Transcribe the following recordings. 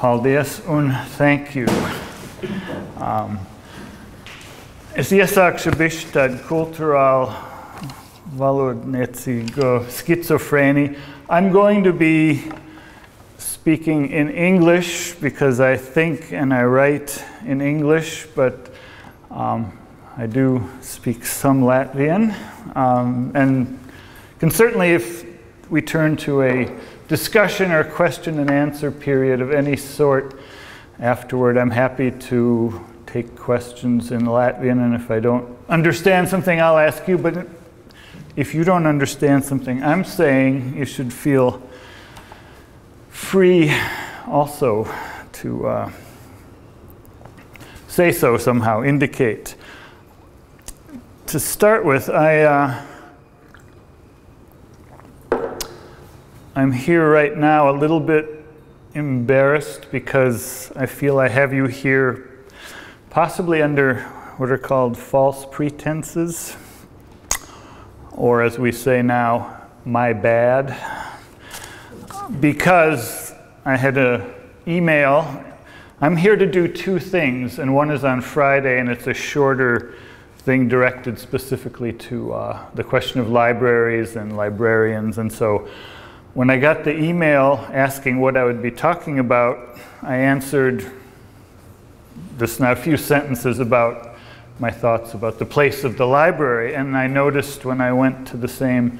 Paldies un thank you. Es iesākšu bišķi tādu kultūrālu valodniecīgo schizophrēniju. I'm going to be speaking in English because I think and I write in English, but I do speak some Latvian. And can certainly, if we turn to a discussion or question and answer period of any sort afterward, I'm happy to take questions in Latvian, and if I don't understand something, I'll ask you. But if you don't understand something I'm saying, you should feel free also to say so somehow, indicate. To start with, I'm here right now a little bit embarrassed because I feel I have you here possibly under what are called false pretenses, or as we say now, my bad, because I had an email. I'm here to do two things, and one is on Friday, and it's a shorter thing directed specifically to the question of libraries and librarians. And so when I got the email asking what I would be talking about, I answered just now a few sentences about my thoughts about the place of the library. And I noticed when I went to the same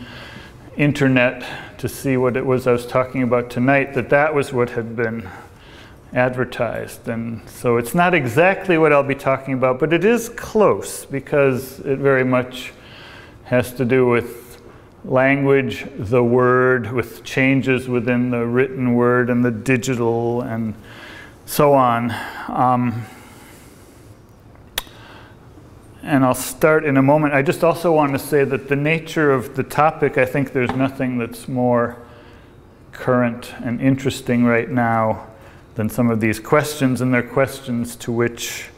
internet to see what it was I was talking about tonight, that that was what had been advertised. And so it's not exactly what I'll be talking about, but it is close because it very much has to do with language, the word, with changes within the written word and the digital and so on. And I'll start in a moment. I just also want to say that the nature of the topic, I think there's nothing that's more current and interesting right now than some of these questions, and they're questions to which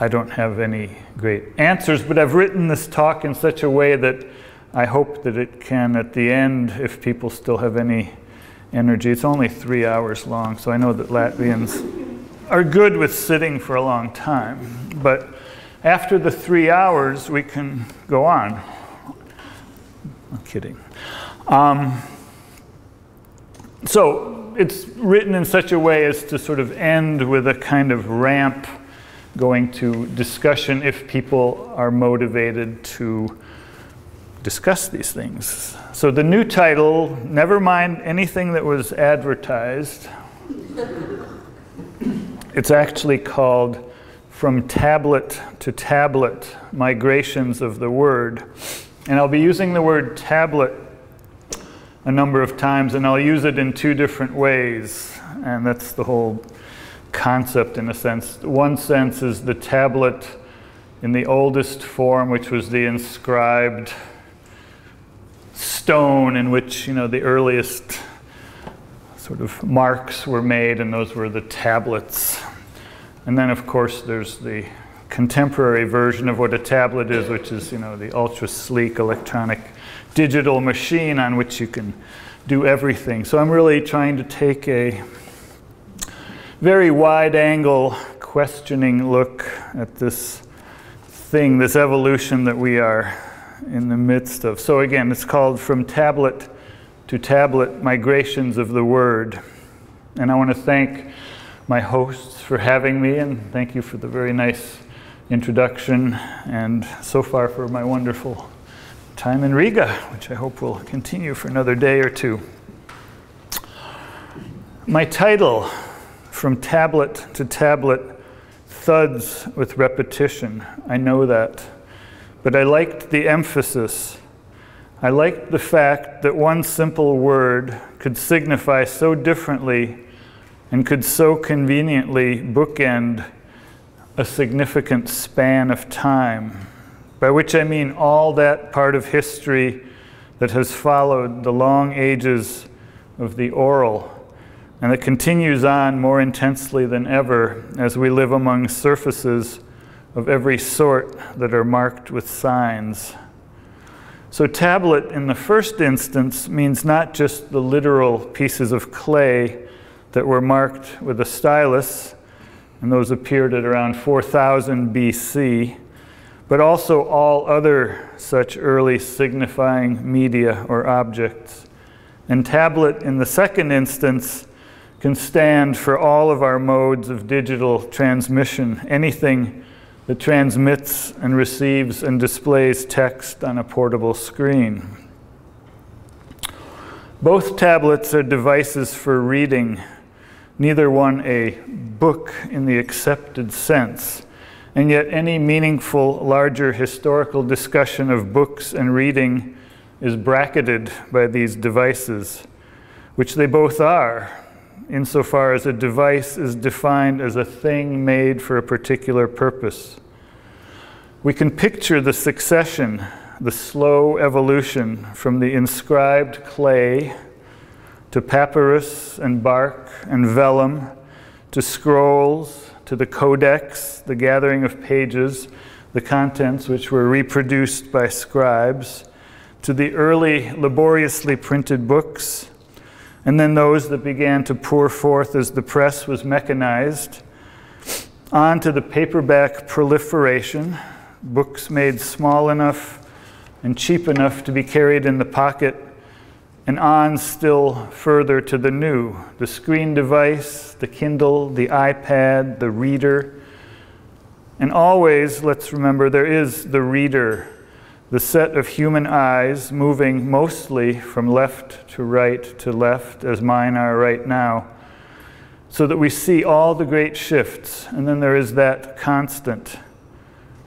I don't have any great answers, but I've written this talk in such a way that I hope that it can, at the end, if people still have any energy. It's only 3 hours long, so I know that Latvians are good with sitting for a long time. But after the 3 hours, we can go on. I'm kidding. So it's written in such a way as to sort of end with a kind of ramp going to discussion if people are motivated to discuss these things. So the new title, never mind anything that was advertised, it's actually called From Tablet to Tablet, Migrations of the Word. And I'll be using the word tablet a number of times, and I'll use it in two different ways. And that's the whole concept in a sense. One sense is the tablet in the oldest form, which was the inscribed stone in which, you know, the earliest sort of marks were made, and those were the tablets. And then of course there's the contemporary version of what a tablet is, which is, you know, the ultra sleek electronic digital machine on which you can do everything. So I'm really trying to take a very wide-angle, questioning look at this thing, this evolution that we are in the midst of. So again, it's called From Tablet to Tablet, Migrations of the Word. And I want to thank my hosts for having me, and thank you for the very nice introduction, and so far for my wonderful time in Riga, which I hope will continue for another day or two. My title, From Tablet to Tablet, thuds with repetition. I know that. But I liked the emphasis. I liked the fact that one simple word could signify so differently and could so conveniently bookend a significant span of time, by which I mean all that part of history that has followed the long ages of the oral, and that continues on more intensely than ever as we live among surfaces of every sort that are marked with signs. So tablet in the first instance means not just the literal pieces of clay that were marked with a stylus, and those appeared at around 4000 BC, but also all other such early signifying media or objects. And tablet, in the second instance, can stand for all of our modes of digital transmission, anything that transmits and receives and displays text on a portable screen. Both tablets are devices for reading, neither one a book in the accepted sense, and yet any meaningful, larger historical discussion of books and reading is bracketed by these devices, which they both are, insofar as a device is defined as a thing made for a particular purpose. We can picture the succession, the slow evolution from the inscribed clay to papyrus and bark and vellum, to scrolls, to the codex, the gathering of pages, the contents which were reproduced by scribes, to the early laboriously printed books, and then those that began to pour forth as the press was mechanized, on to the paperback proliferation, books made small enough and cheap enough to be carried in the pocket, and on still further to the new, the screen device, the Kindle, the iPad, the reader. And always, let's remember, there is the reader, the set of human eyes moving mostly from left to right to left, as mine are right now, so that we see all the great shifts, and then there is that constant.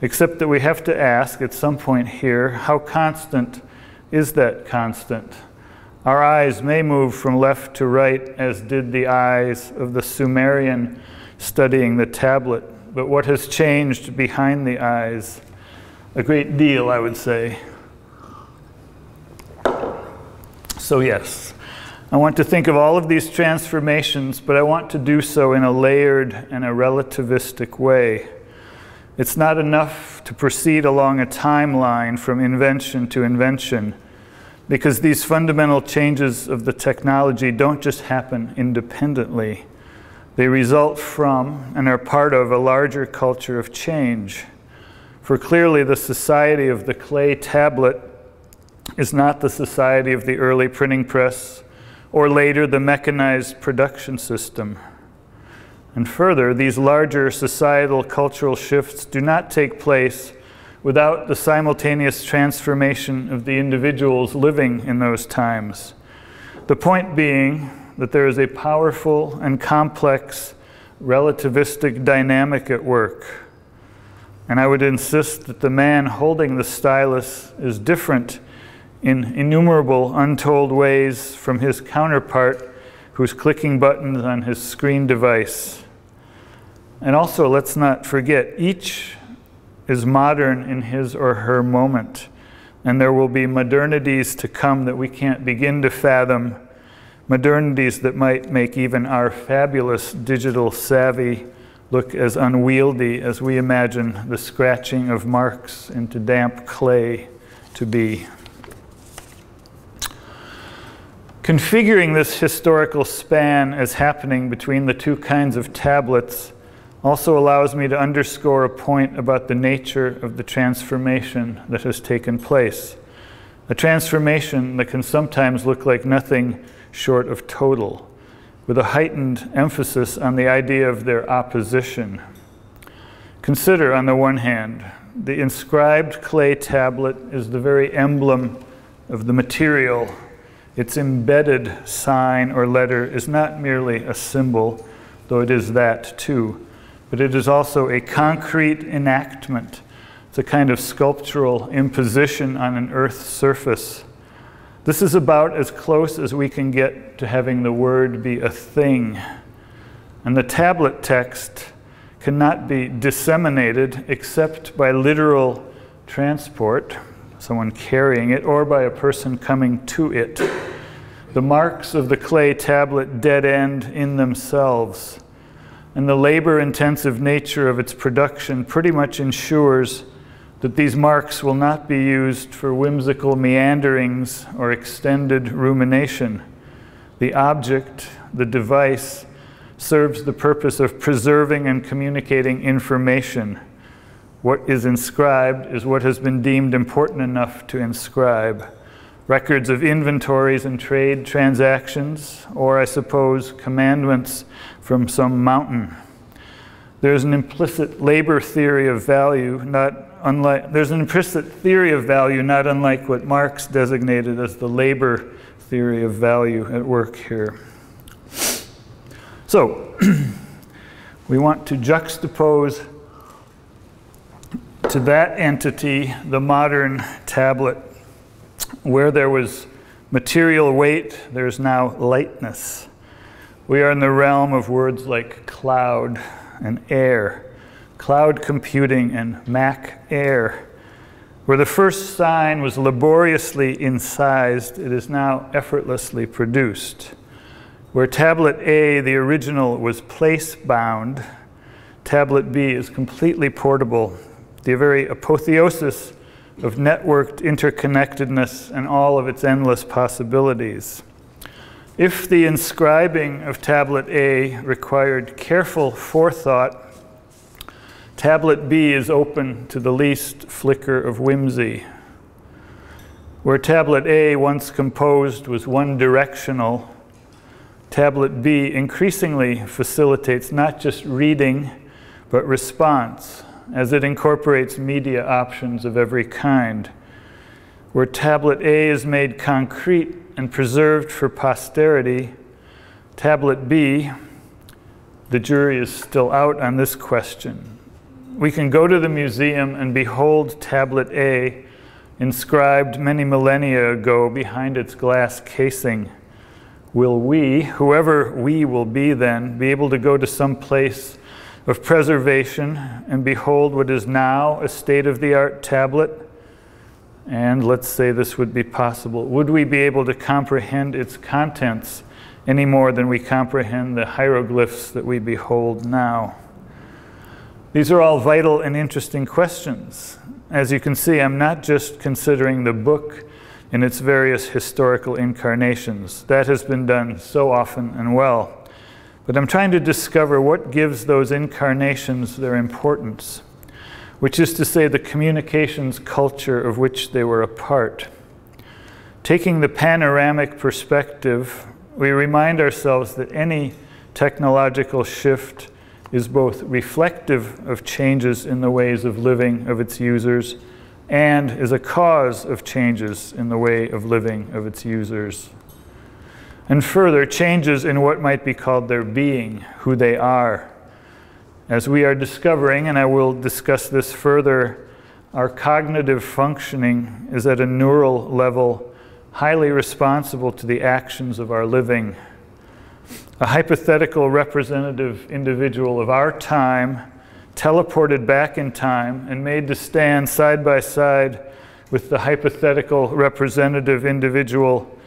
Except that we have to ask at some point here, how constant is that constant? Our eyes may move from left to right, as did the eyes of the Sumerian studying the tablet, but what has changed behind the eyes? A great deal, I would say. So yes, I want to think of all of these transformations, but I want to do so in a layered and a relativistic way. It's not enough to proceed along a timeline from invention to invention, because these fundamental changes of the technology don't just happen independently. They result from and are part of a larger culture of change. For clearly the society of the clay tablet is not the society of the early printing press, or later the mechanized production system. And further, these larger societal cultural shifts do not take place without the simultaneous transformation of the individuals living in those times. The point being that there is a powerful and complex relativistic dynamic at work. And I would insist that the man holding the stylus is different in innumerable untold ways from his counterpart who's clicking buttons on his screen device. And also, let's not forget, each is modern in his or her moment, and there will be modernities to come that we can't begin to fathom, modernities that might make even our fabulous digital savvy look as unwieldy as we imagine the scratching of marks into damp clay to be. Configuring this historical span as happening between the two kinds of tablets also allows me to underscore a point about the nature of the transformation that has taken place. A transformation that can sometimes look like nothing short of total, with a heightened emphasis on the idea of their opposition. Consider, on the one hand, the inscribed clay tablet is the very emblem of the material. Its embedded sign or letter is not merely a symbol, though it is that too, but it is also a concrete enactment. It's a kind of sculptural imposition on an earth surface. This is about as close as we can get to having the word be a thing. And the tablet text cannot be disseminated except by literal transport, someone carrying it, or by a person coming to it. The marks of the clay tablet dead end in themselves, and the labor-intensive nature of its production pretty much ensures that these marks will not be used for whimsical meanderings or extended rumination. The object, the device, serves the purpose of preserving and communicating information. What is inscribed is what has been deemed important enough to inscribe. Records of inventories and trade transactions, or I suppose commandments from some mountain. There's an implicit labor theory of value, there's an implicit theory of value not unlike what Marx designated as the labor theory of value at work here. So, we want to juxtapose to that entity the modern tablet. Where there was material weight, there's now lightness. We are in the realm of words like cloud and air, cloud computing and Mac Air. Where the first sign was laboriously incised, it is now effortlessly produced. Where tablet A, the original, was place-bound, tablet B is completely portable, the very apotheosis of networked interconnectedness and all of its endless possibilities. If the inscribing of tablet A required careful forethought, tablet B is open to the least flicker of whimsy. Where tablet A, once composed, was one-directional, tablet B increasingly facilitates not just reading, but response, as it incorporates media options of every kind. Where tablet A is made concrete and preserved for posterity, tablet B, the jury is still out on this question. We can go to the museum and behold tablet A, inscribed many millennia ago behind its glass casing. Will we, whoever we will be then, be able to go to some place of preservation and behold what is now a state-of-the-art tablet? And let's say this would be possible. Would we be able to comprehend its contents any more than we comprehend the hieroglyphs that we behold now? These are all vital and interesting questions. As you can see, I'm not just considering the book in its various historical incarnations. That has been done so often and well. But I'm trying to discover what gives those incarnations their importance, which is to say the communications culture of which they were a part. Taking the panoramic perspective, we remind ourselves that any technological shift is both reflective of changes in the ways of living of its users and is a cause of changes in the way of living of its users. And further, changes in what might be called their being, who they are. As we are discovering, and I will discuss this further, our cognitive functioning is at a neural level highly responsible to the actions of our living. A hypothetical representative individual of our time, teleported back in time and made to stand side by side with the hypothetical representative individual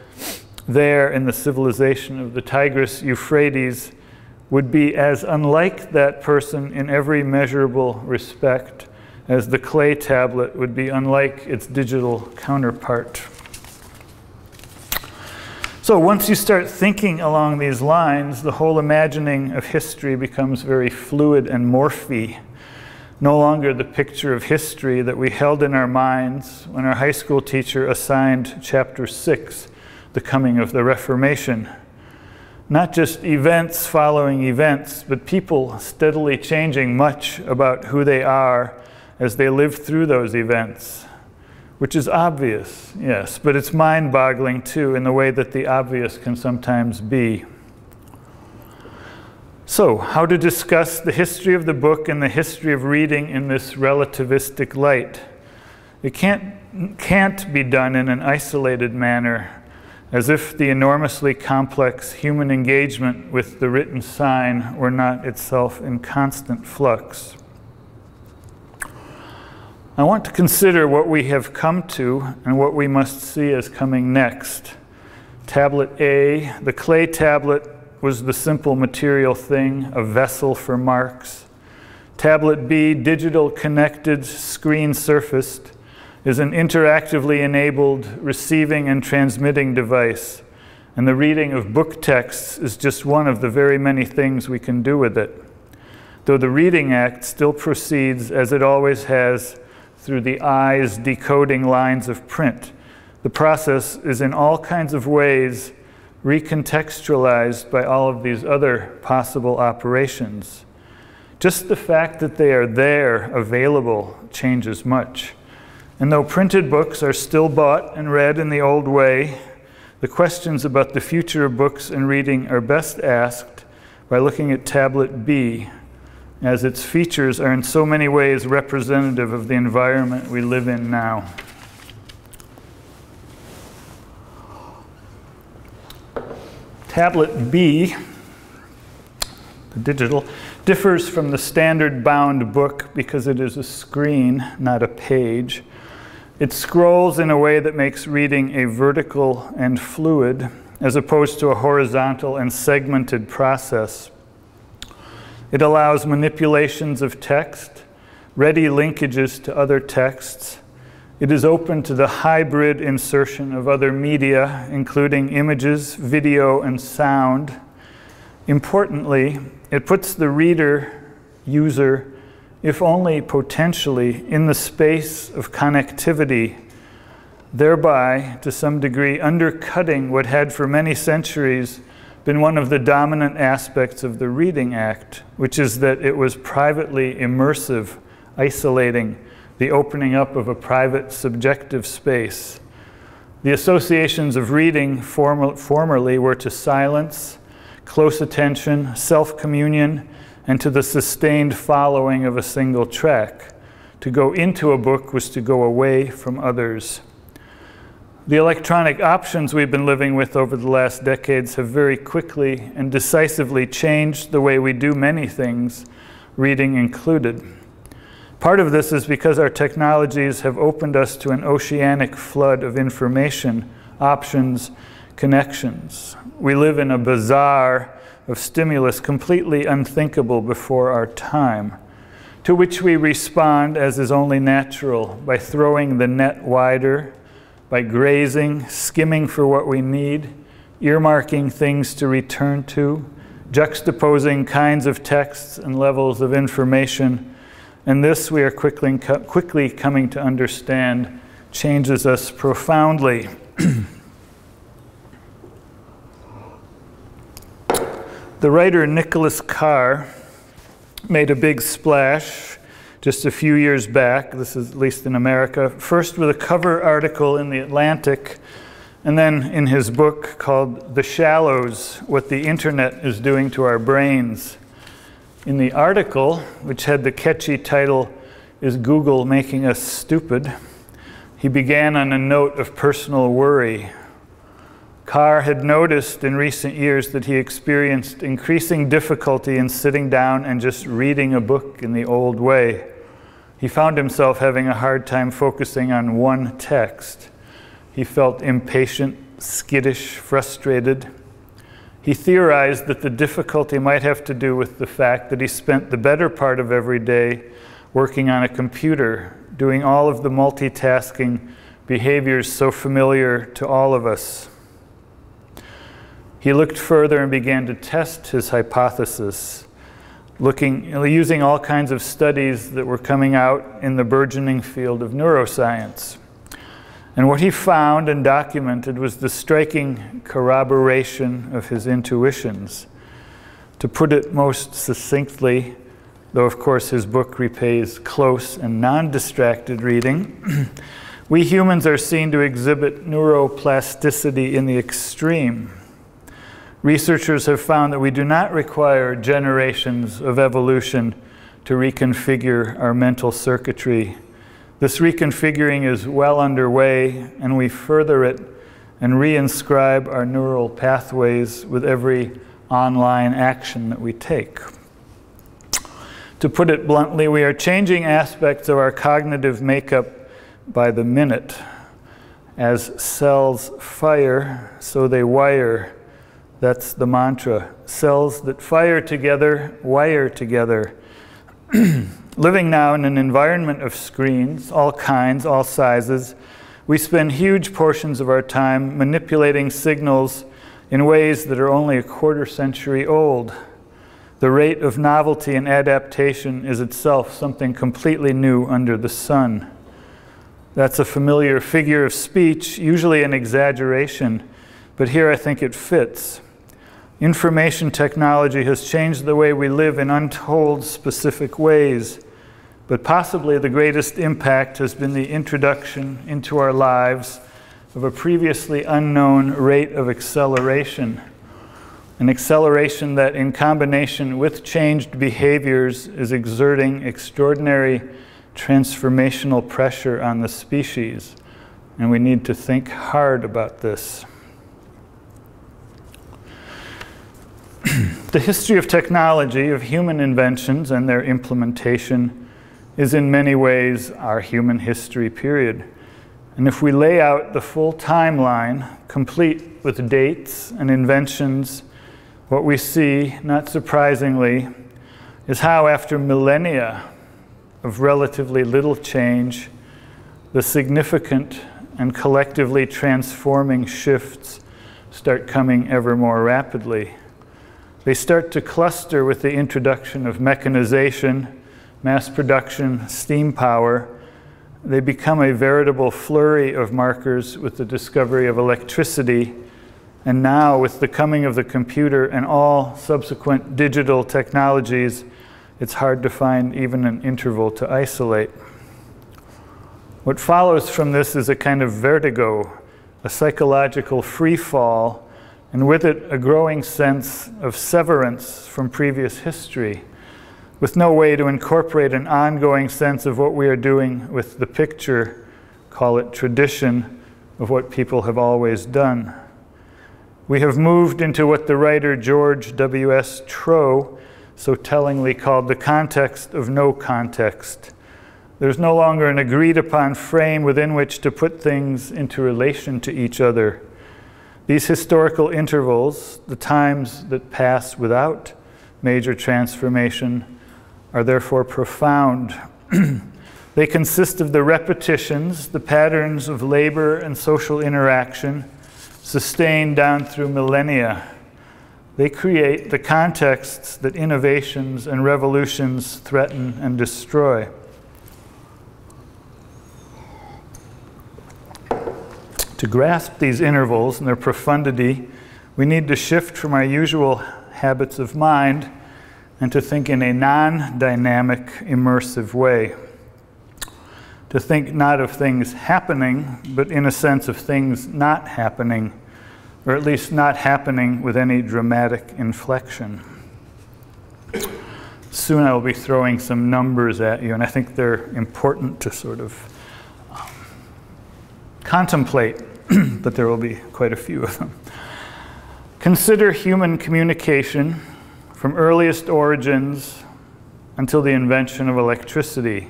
there in the civilization of the Tigris-Euphrates, would be as unlike that person in every measurable respect as the clay tablet would be unlike its digital counterpart. So once you start thinking along these lines, the whole imagining of history becomes very fluid and morphy. No longer the picture of history that we held in our minds when our high school teacher assigned chapter 6, the coming of the Reformation. Not just events following events, but people steadily changing much about who they are as they live through those events. Which is obvious, yes, but it's mind-boggling too in the way that the obvious can sometimes be. So, how to discuss the history of the book and the history of reading in this relativistic light? It can't be done in an isolated manner, as if the enormously complex human engagement with the written sign were not itself in constant flux. I want to consider what we have come to and what we must see as coming next. Tablet A, the clay tablet, was the simple material thing, a vessel for marks. Tablet B, digital connected, screen surfaced, is an interactively enabled receiving and transmitting device, and the reading of book texts is just one of the very many things we can do with it. Though the reading act still proceeds as it always has through the eyes decoding lines of print. The process is in all kinds of ways recontextualized by all of these other possible operations. Just the fact that they are there, available, changes much. And though printed books are still bought and read in the old way, the questions about the future of books and reading are best asked by looking at tablet B, as its features are in so many ways representative of the environment we live in now. Tablet B, the digital, differs from the standard bound book because it is a screen, not a page. It scrolls in a way that makes reading a vertical and fluid, as opposed to a horizontal and segmented process. It allows manipulations of text, ready linkages to other texts. It is open to the hybrid insertion of other media, including images, video, and sound. Importantly, it puts the reader, user, if only potentially, in the space of connectivity, thereby, to some degree, undercutting what had for many centuries been one of the dominant aspects of the reading act, which is that it was privately immersive, isolating, the opening up of a private subjective space. The associations of reading formerly were to silence, close attention, self-communion, and to the sustained following of a single track. To go into a book was to go away from others. The electronic options we've been living with over the last decades have very quickly and decisively changed the way we do many things, reading included. Part of this is because our technologies have opened us to an oceanic flood of information, options, connections. We live in a bazaar of stimulus completely unthinkable before our time, to which we respond, as is only natural, by throwing the net wider, by grazing, skimming for what we need, earmarking things to return to, juxtaposing kinds of texts and levels of information. And this, we are quickly coming to understand, changes us profoundly. The writer Nicholas Carr made a big splash just a few years back, this is at least in America, first with a cover article in The Atlantic, and then in his book called The Shallows, What the Internet is Doing to Our Brains. In the article, which had the catchy title, Is Google Making Us Stupid?, he began on a note of personal worry. Carr had noticed in recent years that he experienced increasing difficulty in sitting down and just reading a book in the old way. He found himself having a hard time focusing on one text. He felt impatient, skittish, frustrated. He theorized that the difficulty might have to do with the fact that he spent the better part of every day working on a computer, doing all of the multitasking behaviors so familiar to all of us. He looked further and began to test his hypothesis, using all kinds of studies that were coming out in the burgeoning field of neuroscience. And what he found and documented was the striking corroboration of his intuitions. To put it most succinctly, though of course his book repays close and non-distracted reading, we humans are seen to exhibit neuroplasticity in the extreme. Researchers have found that we do not require generations of evolution to reconfigure our mental circuitry. This reconfiguring is well underway, and we further it and reinscribe our neural pathways with every online action that we take. To put it bluntly, we are changing aspects of our cognitive makeup by the minute. As cells fire, so they wire. That's the mantra. Cells that fire together, wire together. Living now in an environment of screens, all kinds, all sizes, we spend huge portions of our time manipulating signals in ways that are only a quarter century old. The rate of novelty and adaptation is itself something completely new under the sun. That's a familiar figure of speech, usually an exaggeration, but here I think it fits. Information technology has changed the way we live in untold specific ways, but possibly the greatest impact has been the introduction into our lives of a previously unknown rate of acceleration, an acceleration that in combination with changed behaviors is exerting extraordinary transformational pressure on the species, and we need to think hard about this. The history of technology, of human inventions and their implementation, is in many ways our human history period. And if we lay out the full timeline, complete with dates and inventions, what we see, not surprisingly, is how after millennia of relatively little change, the significant and collectively transforming shifts start coming ever more rapidly. They start to cluster with the introduction of mechanization, mass production, steam power. They become a veritable flurry of markers with the discovery of electricity, and now with the coming of the computer and all subsequent digital technologies, it's hard to find even an interval to isolate. What follows from this is a kind of vertigo, a psychological free fall, and with it a growing sense of severance from previous history, with no way to incorporate an ongoing sense of what we are doing with the picture, call it tradition, of what people have always done. We have moved into what the writer George W.S. Trow so tellingly called the context of no context. There's no longer an agreed upon frame within which to put things into relation to each other. These historical intervals, the times that pass without major transformation, are therefore profound. They consist of the repetitions, the patterns of labor and social interaction sustained down through millennia. They create the contexts that innovations and revolutions threaten and destroy. To grasp these intervals and their profundity, we need to shift from our usual habits of mind and to think in a non-dynamic, immersive way. To think not of things happening, but in a sense of things not happening, or at least not happening with any dramatic inflection. Soon I will be throwing some numbers at you, and I think they're important to sort of contemplate, but there will be quite a few of them. Consider human communication from earliest origins until the invention of electricity.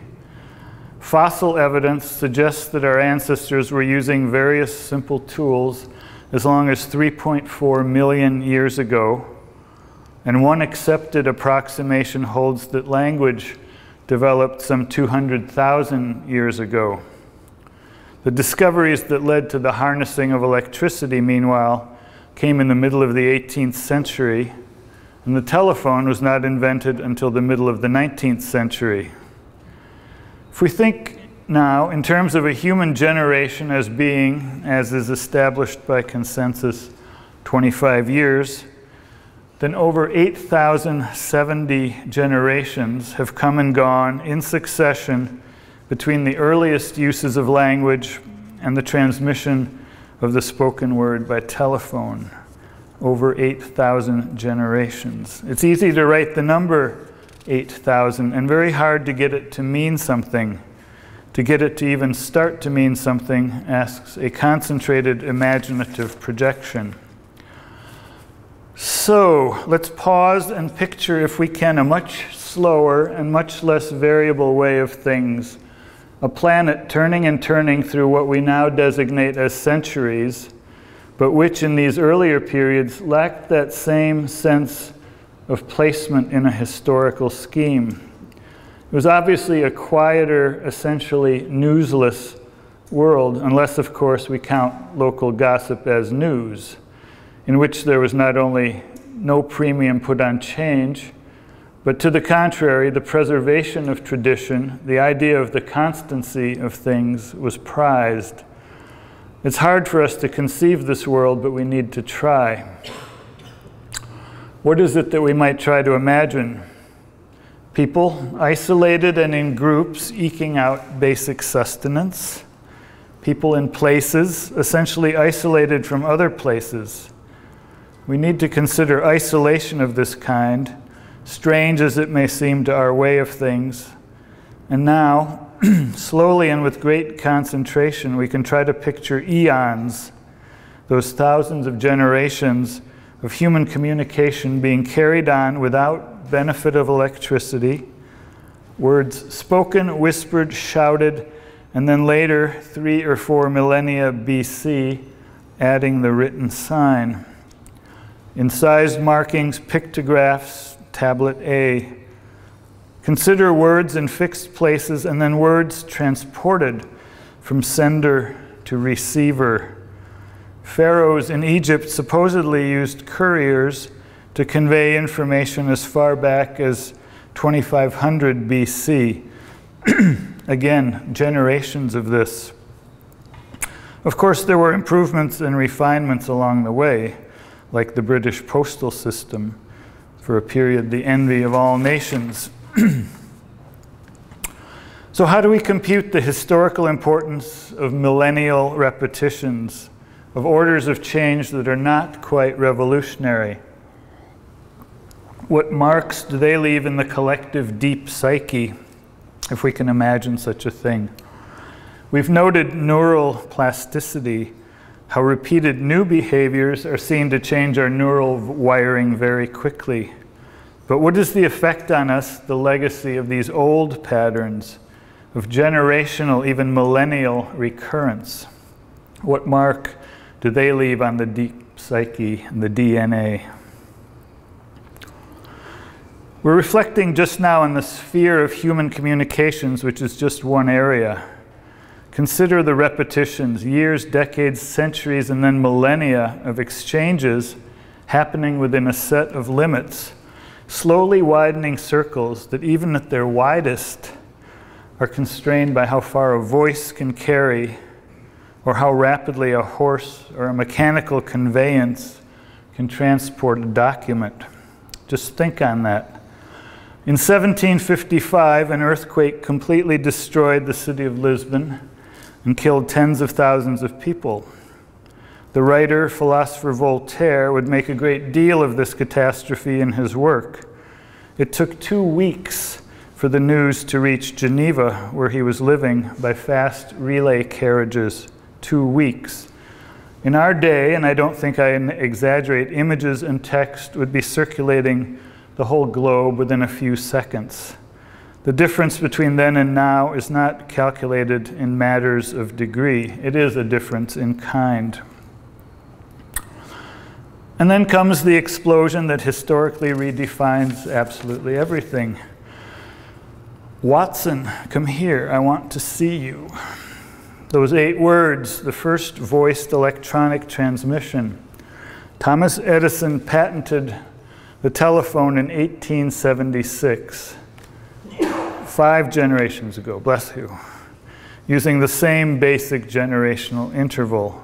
Fossil evidence suggests that our ancestors were using various simple tools as long as 3.4 million years ago, and one accepted approximation holds that language developed some 200,000 years ago. The discoveries that led to the harnessing of electricity, meanwhile, came in the middle of the 18th century, and the telephone was not invented until the middle of the 19th century. If we think now in terms of a human generation as being, as is established by consensus, 25 years, then over 8,070 generations have come and gone in succession between the earliest uses of language and the transmission of the spoken word by telephone. Over 8,000 generations. It's easy to write the number 8,000 and very hard to get it to mean something. To get it to even start to mean something asks a concentrated imaginative projection. So let's pause and picture, if we can, a much slower and much less variable way of things. A planet turning and turning through what we now designate as centuries, but which in these earlier periods lacked that same sense of placement in a historical scheme. It was obviously a quieter, essentially newsless world, unless of course we count local gossip as news. in which there was not only no premium put on change, but to the contrary, the preservation of tradition, the idea of the constancy of things, was prized. It's hard for us to conceive this world, but we need to try. What is it that we might try to imagine? People isolated and in groups eking out basic sustenance. People in places essentially isolated from other places. We need to consider isolation of this kind, strange as it may seem to our way of things. And now, slowly and with great concentration, we can try to picture eons, those thousands of generations of human communication being carried on without benefit of electricity, words spoken, whispered, shouted, and then later, 3 or 4 millennia BC, adding the written sign. Incised markings, pictographs, tablet A. Consider words in fixed places and then words transported from sender to receiver. Pharaohs in Egypt supposedly used couriers to convey information as far back as 2500 BC. Again, generations of this. Of course, there were improvements and refinements along the way, like the British postal system, for a period the envy of all nations. So how do we compute the historical importance of millennial repetitions, of orders of change that are not quite revolutionary? What marks do they leave in the collective deep psyche, if we can imagine such a thing? We've noted neural plasticity, how repeated new behaviors are seen to change our neural wiring very quickly. But what is the effect on us, the legacy of these old patterns, of generational, even millennial recurrence? What mark do they leave on the deep psyche and the DNA? We're reflecting just now on the sphere of human communications, which is just one area. Consider the repetitions, years, decades, centuries, and then millennia of exchanges happening within a set of limits, slowly widening circles that even at their widest are constrained by how far a voice can carry or how rapidly a horse or a mechanical conveyance can transport a document. Just think on that. In 1755, an earthquake completely destroyed the city of Lisbon and killed tens of thousands of people. The writer, philosopher Voltaire would make a great deal of this catastrophe in his work. It took 2 weeks for the news to reach Geneva, where he was living, by fast relay carriages. 2 weeks. In our day, and I don't think I exaggerate, images and text would be circulating the whole globe within a few seconds. The difference between then and now is not calculated in matters of degree. It is a difference in kind. And then comes the explosion that historically redefines absolutely everything. Watson, come here, I want to see you. Those 8 words, the first voiced electronic transmission. Thomas Edison patented the telephone in 1876, 5 generations ago, bless you, using the same basic generational interval.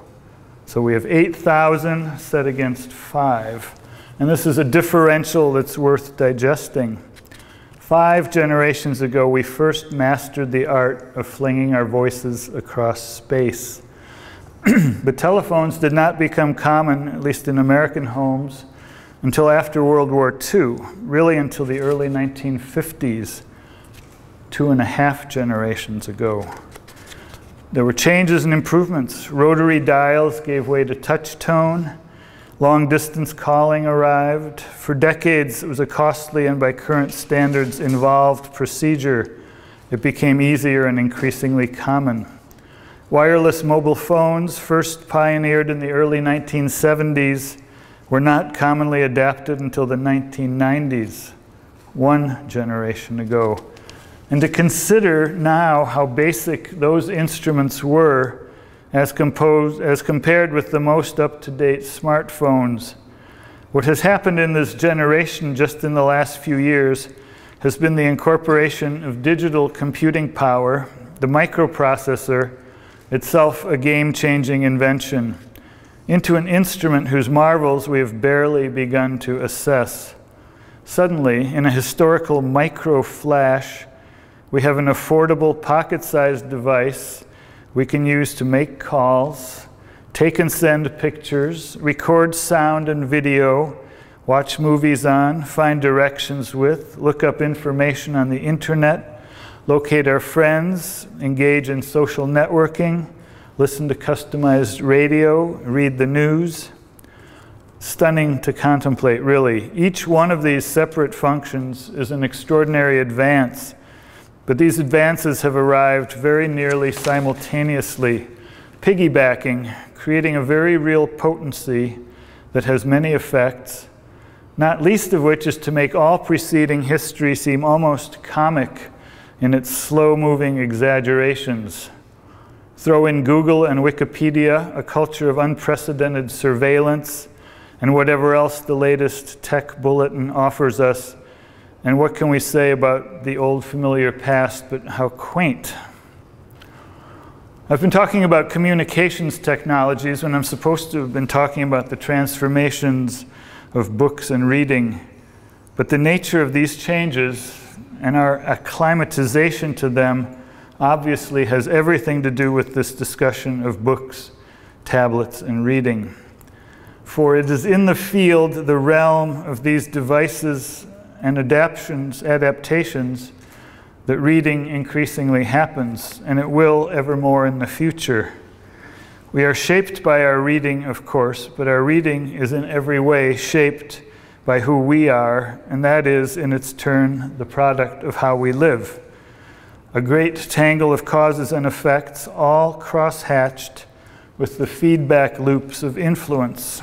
So we have 8,000 set against 5. And this is a differential that's worth digesting. 5 generations ago, we first mastered the art of flinging our voices across space. But telephones did not become common, at least in American homes, until after World War II, really until the early 1950s, 2.5 generations ago. There were changes and improvements. Rotary dials gave way to touch tone. Long-distance calling arrived. For decades, it was a costly and by current standards involved procedure. It became easier and increasingly common. Wireless mobile phones, first pioneered in the early 1970s, were not commonly adapted until the 1990s, 1 generation ago. And to consider now how basic those instruments were as compared with the most up-to-date smartphones. What has happened in this generation just in the last few years has been the incorporation of digital computing power, the microprocessor, itself a game-changing invention, into an instrument whose marvels we have barely begun to assess. Suddenly, in a historical micro-flash, we have an affordable pocket-sized device we can use to make calls, take and send pictures, record sound and video, watch movies on, find directions with, look up information on the internet, locate our friends, engage in social networking, listen to customized radio, read the news. Stunning to contemplate, really. Each one of these separate functions is an extraordinary advance, but these advances have arrived very nearly simultaneously, piggybacking, creating a very real potency that has many effects, not least of which is to make all preceding history seem almost comic in its slow-moving exaggerations. Throw in Google and Wikipedia, a culture of unprecedented surveillance, and whatever else the latest tech bulletin offers us, and what can we say about the old familiar past, but how quaint. I've been talking about communications technologies when I'm supposed to have been talking about the transformations of books and reading, but the nature of these changes and our acclimatization to them obviously has everything to do with this discussion of books, tablets, and reading. For it is in the field, the realm of these devices and adaptations, that reading increasingly happens, and it will evermore in the future. We are shaped by our reading, of course, but our reading is in every way shaped by who we are, and that is, in its turn, the product of how we live. A great tangle of causes and effects, all cross-hatched with the feedback loops of influence.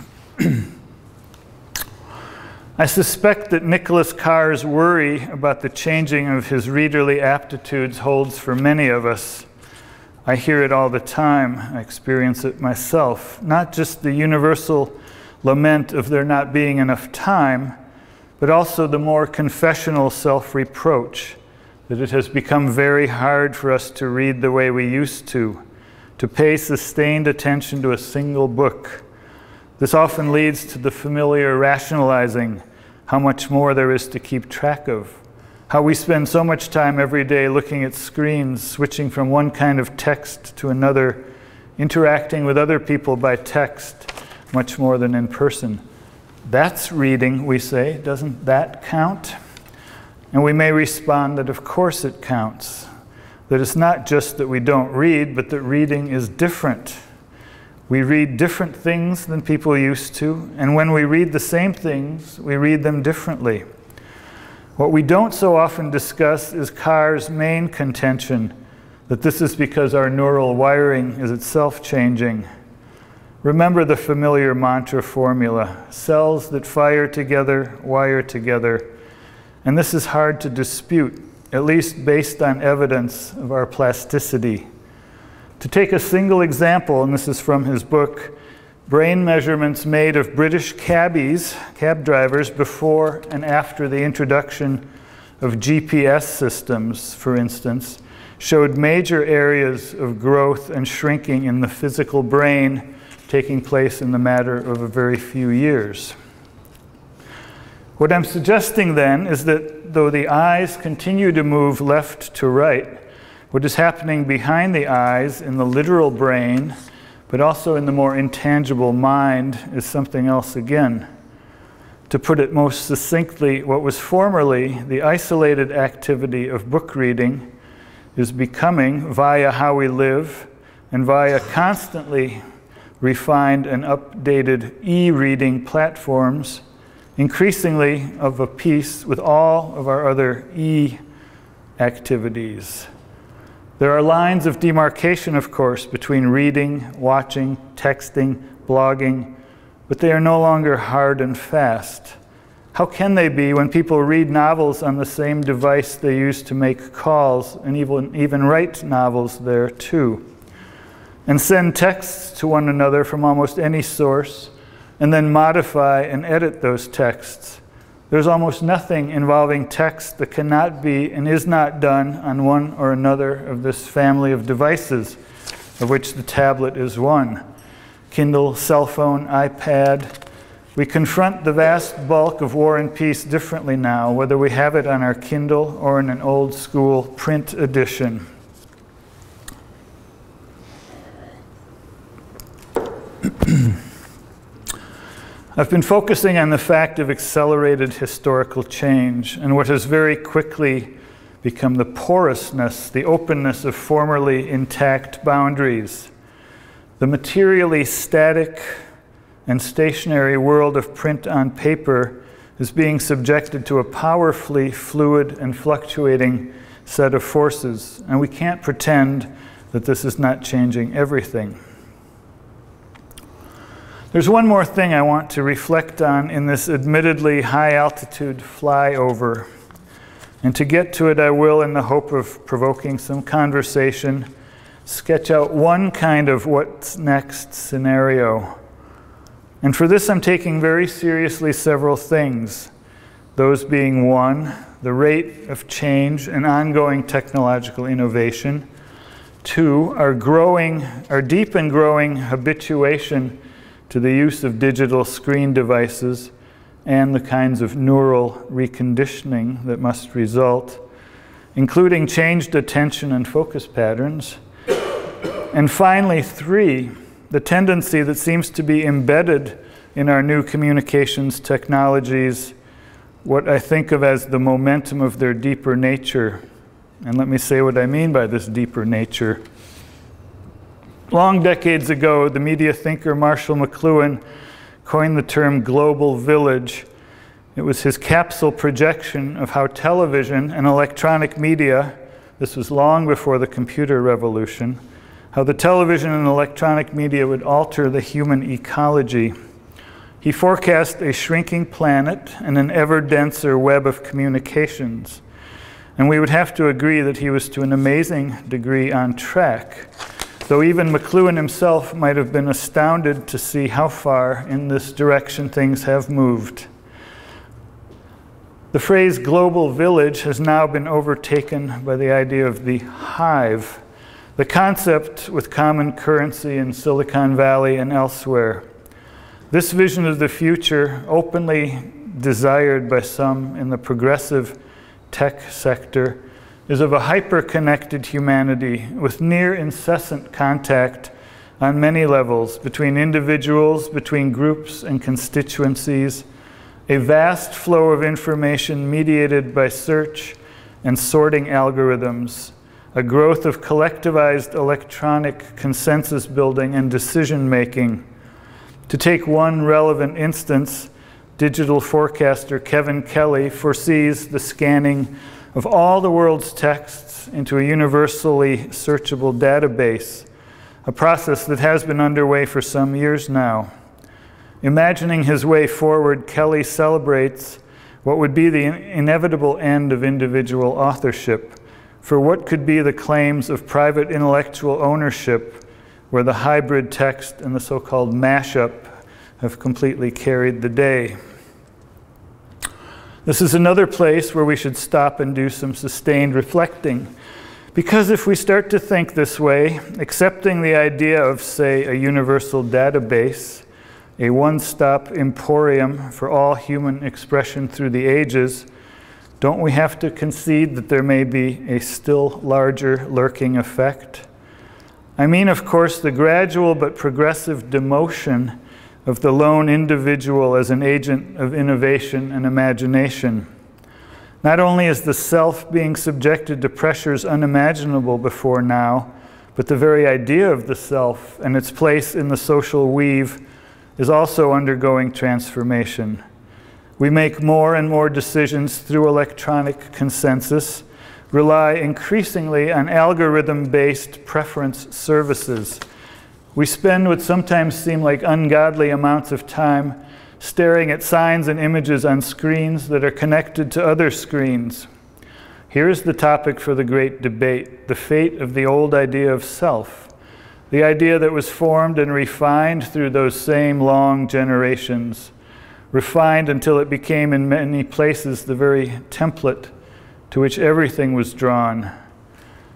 I suspect that Nicholas Carr's worry about the changing of his readerly aptitudes holds for many of us. I hear it all the time. I experience it myself. Not just the universal lament of there not being enough time, but also the more confessional self-reproach that it has become very hard for us to read the way we used to pay sustained attention to a single book. This often leads to the familiar rationalizing how much more there is to keep track of, how we spend so much time every day looking at screens, switching from one kind of text to another, interacting with other people by text much more than in person. That's reading, we say. Doesn't that count? And we may respond that of course it counts, that it's not just that we don't read, but that reading is different. We read different things than people used to, and when we read the same things, we read them differently. What we don't so often discuss is Carr's main contention, that this is because our neural wiring is itself changing. Remember the familiar mantra formula, cells that fire together, wire together. And this is hard to dispute, at least based on evidence of our plasticity. To take a single example, and this is from his book, brain measurements made of British cab drivers before and after the introduction of GPS systems, for instance, showed major areas of growth and shrinking in the physical brain taking place in the matter of a very few years. What I'm suggesting then is that though the eyes continue to move left to right, what is happening behind the eyes in the literal brain, but also in the more intangible mind, is something else again. To put it most succinctly, what was formerly the isolated activity of book reading is becoming, via how we live and via constantly refined and updated e-reading platforms, increasingly of a piece with all of our other e-activities. There are lines of demarcation, of course, between reading, watching, texting, blogging, but they are no longer hard and fast. How can they be when people read novels on the same device they use to make calls and even write novels there too? and send texts to one another from almost any source, and then modify and edit those texts. There's almost nothing involving text that cannot be and is not done on one or another of this family of devices, of which the tablet is one. Kindle, cell phone, iPad. We confront the vast bulk of War and Peace differently now, whether we have it on our Kindle or in an old school print edition. I've been focusing on the fact of accelerated historical change and what has very quickly become the porousness, the openness of formerly intact boundaries. The materially static and stationary world of print on paper is being subjected to a powerfully fluid and fluctuating set of forces, and we can't pretend that this is not changing everything. There's one more thing I want to reflect on in this admittedly high-altitude flyover. And to get to it, I will, in the hope of provoking some conversation, sketch out one kind of what's next scenario. And for this, I'm taking very seriously several things. Those being one, the rate of change and ongoing technological innovation. Two, our deep and growing habituation to the use of digital screen devices and the kinds of neural reconditioning that must result, including changed attention and focus patterns. And finally, three, the tendency that seems to be embedded in our new communications technologies, what I think of as the momentum of their deeper nature. And let me say what I mean by this deeper nature. Long decades ago, the media thinker Marshall McLuhan coined the term global village. It was his capsule projection of how television and electronic media, this was long before the computer revolution, how the television and electronic media would alter the human ecology. He forecast a shrinking planet and an ever denser web of communications. And we would have to agree that he was to an amazing degree on track, though even McLuhan himself might have been astounded to see how far in this direction things have moved. The phrase global village has now been overtaken by the idea of the hive, the concept with common currency in Silicon Valley and elsewhere. This vision of the future, openly desired by some in the progressive tech sector, is of a hyper-connected humanity with near incessant contact on many levels between individuals, between groups and constituencies, a vast flow of information mediated by search and sorting algorithms, a growth of collectivized electronic consensus building and decision-making. To take one relevant instance, digital forecaster Kevin Kelly foresees the scanning of all the world's texts into a universally searchable database, a process that has been underway for some years now. Imagining his way forward, Kelly celebrates what would be the inevitable end of individual authorship, for what could be the claims of private intellectual ownership, where the hybrid text and the so-called mashup have completely carried the day. This is another place where we should stop and do some sustained reflecting. Because if we start to think this way, accepting the idea of, say, a universal database, a one-stop emporium for all human expression through the ages, don't we have to concede that there may be a still larger lurking effect? I mean, of course, the gradual but progressive demotion of the lone individual as an agent of innovation and imagination. Not only is the self being subjected to pressures unimaginable before now, but the very idea of the self and its place in the social weave is also undergoing transformation. We make more and more decisions through electronic consensus, rely increasingly on algorithm-based preference services. We spend what sometimes seem like ungodly amounts of time staring at signs and images on screens that are connected to other screens. Here's the topic for the great debate, the fate of the old idea of self. the idea that was formed and refined through those same long generations, refined until it became in many places the very template to which everything was drawn.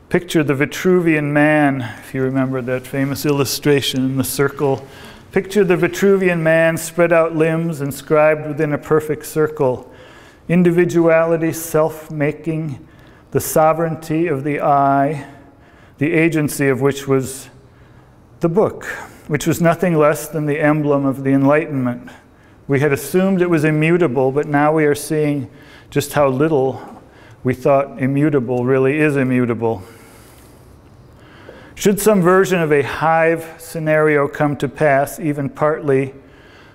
Picture the Vitruvian man, if you remember that famous illustration in the circle. Picture the Vitruvian man, spread out limbs inscribed within a perfect circle. Individuality, self-making, the sovereignty of the I, the agency of which was the book, which was nothing less than the emblem of the Enlightenment. We had assumed it was immutable, but now we are seeing just how little we thought immutable really is immutable. Should some version of a hive scenario come to pass, even partly,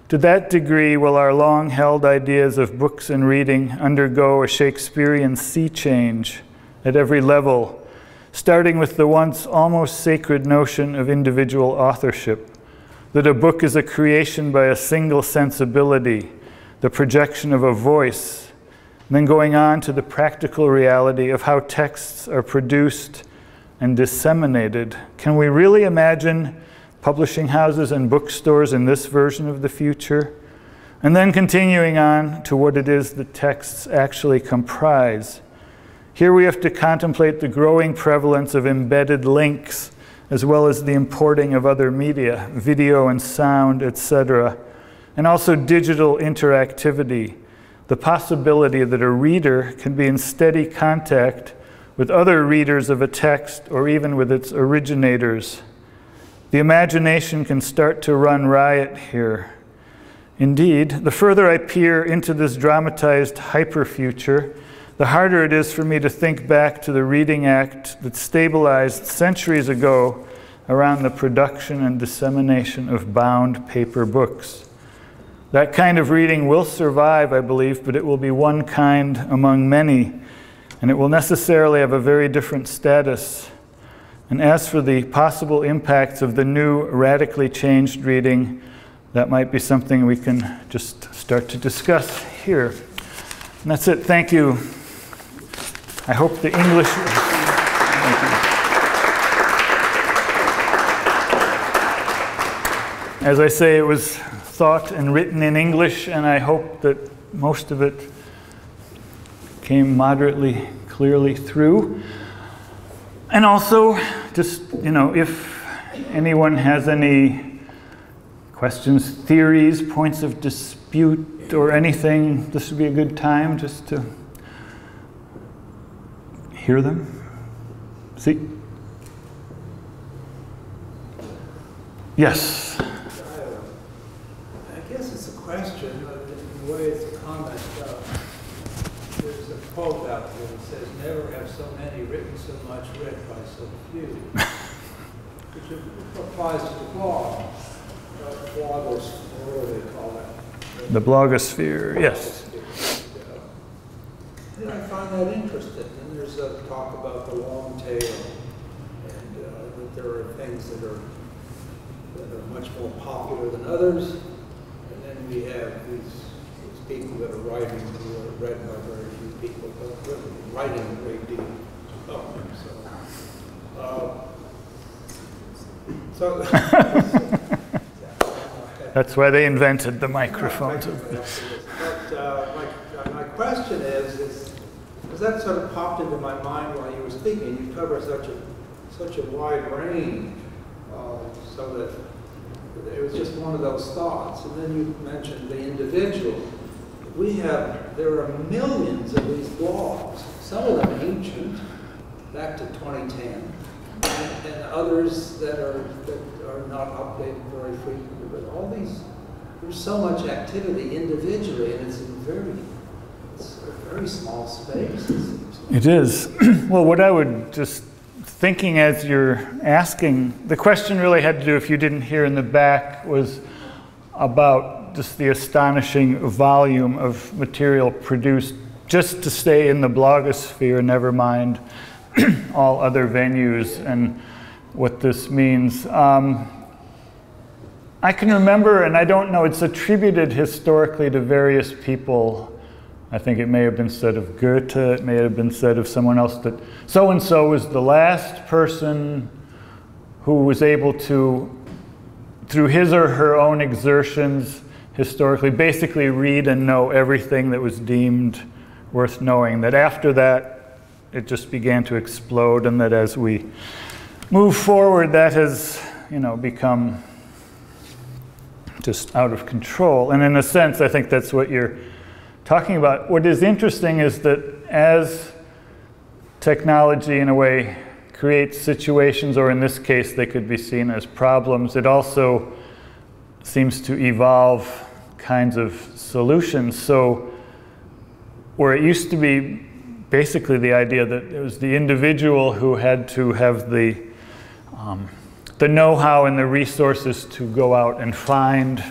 to that degree will our long-held ideas of books and reading undergo a Shakespearean sea change at every level, starting with the once almost sacred notion of individual authorship, that a book is a creation by a single sensibility, the projection of a voice, and then going on to the practical reality of how texts are produced and disseminated. Can we really imagine publishing houses and bookstores in this version of the future? And then continuing on to what it is that texts actually comprise. Here we have to contemplate the growing prevalence of embedded links, as well as the importing of other media, video and sound, etc., and also digital interactivity, the possibility that a reader can be in steady contact with other readers of a text or even with its originators. The imagination can start to run riot here. Indeed, the further I peer into this dramatized hyperfuture, the harder it is for me to think back to the reading act that stabilized centuries ago around the production and dissemination of bound paper books. That kind of reading will survive, I believe, but it will be one kind among many, and it will necessarily have a very different status. And as for the possible impacts of the new, radically changed reading, that might be something we can just start to discuss here. And that's it. Thank you. I hope the English... As I say, it was thought and written in English, and I hope that most of it came moderately clearly through. And also, just, if anyone has any questions, theories, points of dispute, or anything, this would be a good time just to hear them. See? Yes? I guess it's a question, but in a way it's a comment. There's a quote out there that says, "Never have so many written so much, read by so few," which applies to the blog. Blogosphere, what do they call that? The blogosphere, yes. And I find that interesting. And there's a talk about the long tail, and that there are things that are much more popular than others. And then we have these people that are writing who are read by very few people, but really writing a great deal of them. That's why they invented the microphones. But my question is, because that sort of popped into my mind while you were speaking. You cover such a wide range, so that it was just one of those thoughts. And then you mentioned the individual. There are millions of these blogs, some of them ancient, back to 2010, and others that are not updated very frequently. But all these, there's so much activity individually, and it's a very small space, it seems like. It is. Well, what I would just thinking as you're asking, the question really had to do, if you didn't hear in the back, was about just the astonishing volume of material produced just to stay in the blogosphere, never mind all other venues and what this means. I can remember, and I don't know, it's attributed historically to various people. I think it may have been said of Goethe, it may have been said of someone else that so-and-so was the last person who was able to, through his or her own exertions, historically, basically read and know everything that was deemed worth knowing. That after that, it just began to explode, and that as we move forward, that has, become just out of control. And in a sense, I think that's what you're talking about. What is interesting is that as technology, in a way, creates situations, or in this case, they could be seen as problems, it also seems to evolve kinds of solutions. So where it used to be basically the idea that it was the individual who had to have the know-how and the resources to go out and find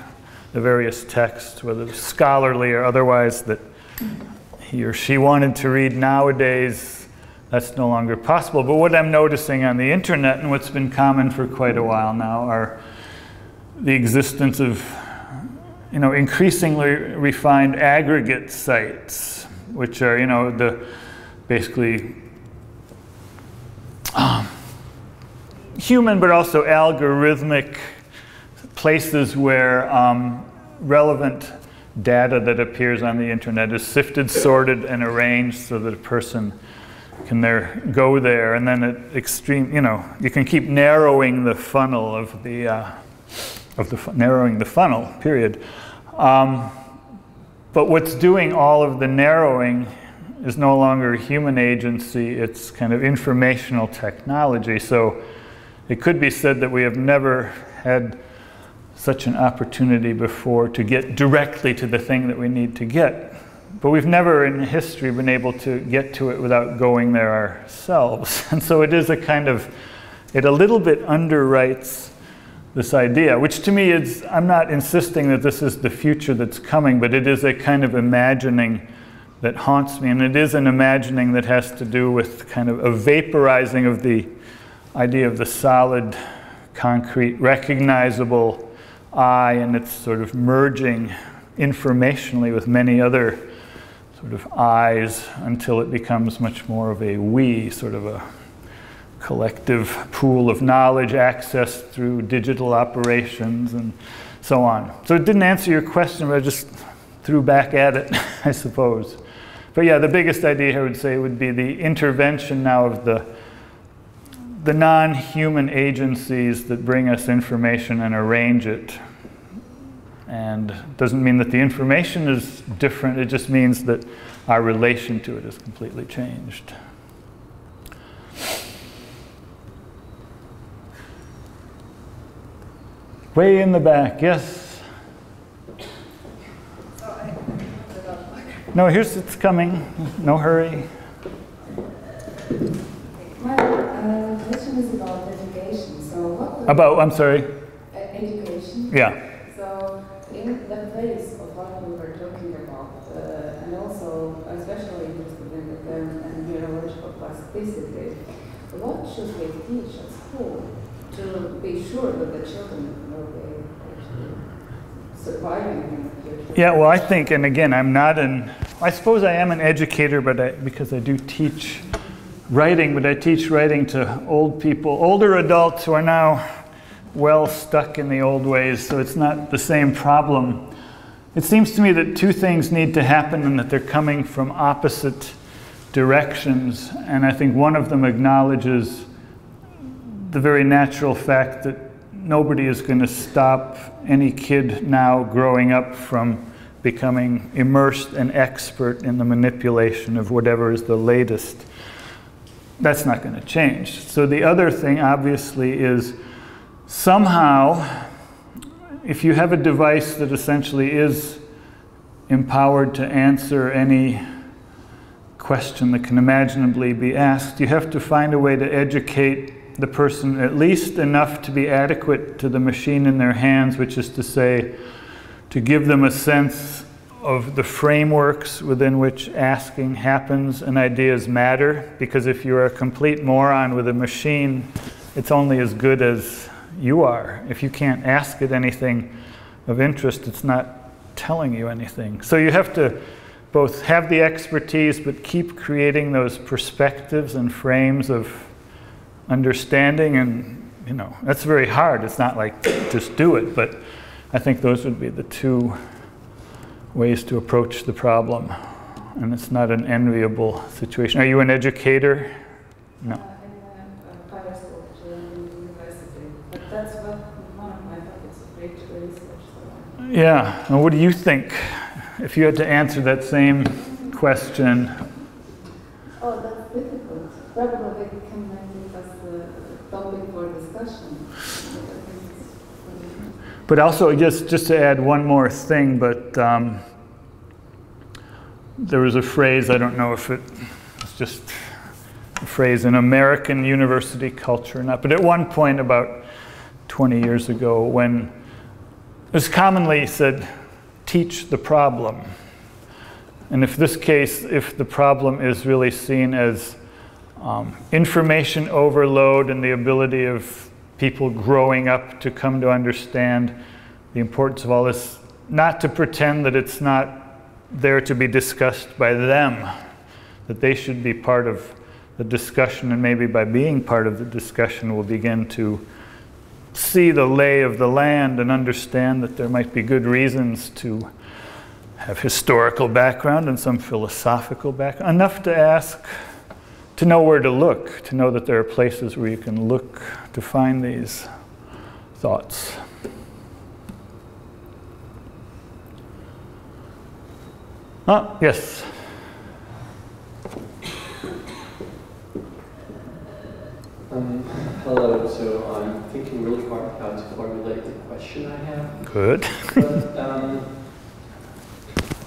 the various texts, whether scholarly or otherwise, that he or she wanted to read. Nowadays, that's no longer possible. But what I'm noticing on the internet, and what's been common for quite a while now, are the existence of increasingly refined aggregate sites, which are basically human but also algorithmic places where relevant data that appears on the internet is sifted, sorted, and arranged so that a person can go there, and then you can keep narrowing the funnel of narrowing the funnel, period. But what's doing all of the narrowing is no longer human agency, it's kind of informational technology. So it could be said that we have never had such an opportunity before to get directly to the thing that we need to get. But we've never in history been able to get to it without going there ourselves. And so it is it a little bit underwrites this idea, which to me is, I'm not insisting that this is the future that's coming, but it is a kind of imagining that haunts me. And it is an imagining that has to do with kind of a vaporizing of the idea of the solid, concrete, recognizable I, and it's sort of merging informationally with many other sort of I's until it becomes much more of a we, sort of a collective pool of knowledge accessed through digital operations and so on. So it didn't answer your question, but I just threw back at it, I suppose. But yeah, the biggest idea I would say would be the intervention now of the non-human agencies that bring us information and arrange it. And it doesn't mean that the information is different, it just means that our relation to it is completely changed. Way in the back, yes? No, it's coming, no hurry. My question is about education. So I'm sorry? Education. Yeah. So in the place of what we were talking about, and also especially interested in the term neurological plasticity, what should we teach at school to be sure that the children will be actually surviving in the future? Yeah, well, I think, and again, I suppose I am an educator, but because I do teach writing, but I teach writing to old people, older adults who are now well stuck in the old ways, so it's not the same problem. It seems to me that two things need to happen and that they're coming from opposite directions, and I think one of them acknowledges the very natural fact that nobody is going to stop any kid now growing up from becoming immersed and expert in the manipulation of whatever is the latest. That's not going to change. So the other thing, obviously, is somehow, if you have a device that essentially is empowered to answer any question that can imaginably be asked, you have to find a way to educate the person at least enough to be adequate to the machine in their hands, which is to say, to give them a sense of the frameworks within which asking happens and ideas matter. Because if you're a complete moron with a machine, it's only as good as you are. If you can't ask it anything of interest, it's not telling you anything. So you have to both have the expertise, but keep creating those perspectives and frames of understanding and you know, that's very hard. It's not like just do it, but I think those would be the two ways to approach the problem. And it's not an enviable situation. Are you an educator? No. In private school, in university. But that's one of my topics of great research. So. Yeah. And what do you think? If you had to answer that same question. Oh, that's difficult. Probably we can make it as a topic for discussion. But also, just to add one more thing, but there was a phrase, I don't know if it's just a phrase in American university culture or not, but at one point about 20 years ago, when it was commonly said, teach the problem. And if the problem is really seen as information overload and the ability of people growing up to come to understand the importance of all this, not to pretend that it's not there to be discussed by them, that they should be part of the discussion, and maybe by being part of the discussion we'll begin to see the lay of the land and understand that there might be good reasons to have historical background and some philosophical background, enough to ask, to know where to look, to know that there are places where you can look to find these thoughts. Yes. Hello, so I'm thinking really hard how to formulate the question I have. Good. But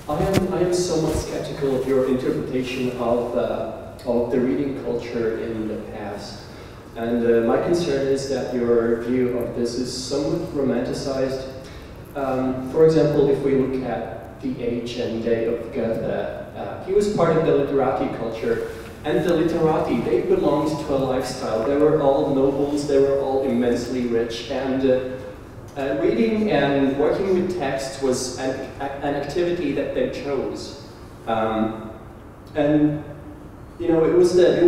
I am somewhat skeptical of your interpretation of the reading culture in the past. And my concern is that your view of this is somewhat romanticized. For example, if we look at the age and day of Gada, he was part of the literati culture. And the literati, they belonged to a lifestyle. They were all nobles, they were all immensely rich, and reading and working with text was an activity that they chose. And you know, it was the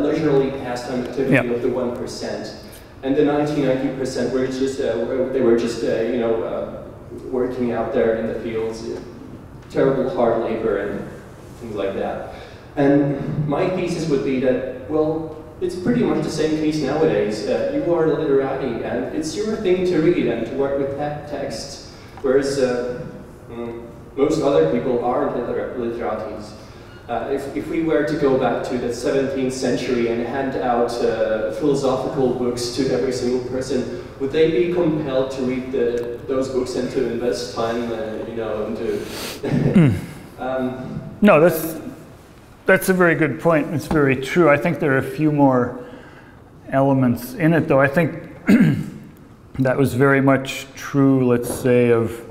leisurely pastime activity of the 1%, and the 90% were just they were just working out there in the fields, terrible hard labor and things like that. And my thesis would be that, well, it's pretty much the same case nowadays. You are literati, and it's your thing to read and to work with texts, whereas most other people aren't literatis. If we were to go back to the 17th century and hand out philosophical books to every single person, would they be compelled to read those books and to invest time, into... No, that's a very good point. It's very true. I think there are a few more elements in it, though. I think that was very much true, let's say, of